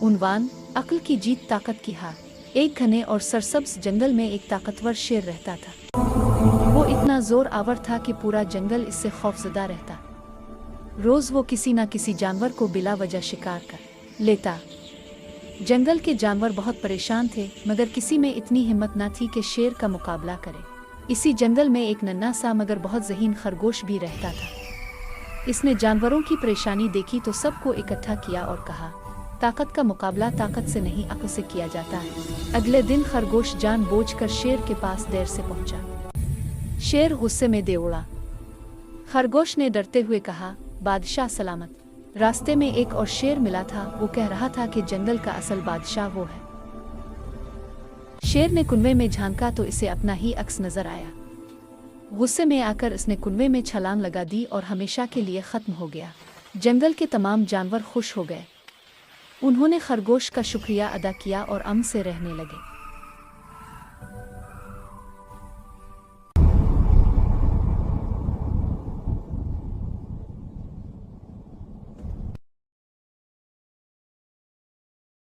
उन्वान, अक्ल की जीत ताकत की हार। एक घने और सरसब्ज जंगल में एक ताकतवर शेर रहता था। वो इतना जोर आवर था कि पूरा जंगल इससे खौफजदा रहता। रोज वो किसी न किसी जानवर को बिला वजह शिकार कर लेता। जंगल के जानवर बहुत परेशान थे, मगर किसी में इतनी हिम्मत न थी कि शेर का मुकाबला करे। इसी जंगल में एक नन्हा सा मगर बहुत ज़हीन खरगोश भी रहता था। इसने जानवरों की परेशानी देखी तो सबको इकट्ठा किया और कहा, ताकत का मुकाबला ताकत से नहीं अक्ल से किया जाता है। अगले दिन खरगोश जानबूझकर शेर के पास देर से पहुंचा। शेर गुस्से में दे उड़ा। खरगोश ने डरते हुए कहा, बादशाह सलामत। रास्ते में एक और शेर मिला था। वो कह रहा था कि जंगल का असल बादशाह वो है। शेर ने कुनवे में झांका तो इसे अपना ही अक्स नजर आया। गुस्से में आकर इसने कुनवे में छलांग लगा दी और हमेशा के लिए खत्म हो गया। जंगल के तमाम जानवर खुश हो गए। उन्होंने खरगोश का शुक्रिया अदा किया और अमन से रहने लगे।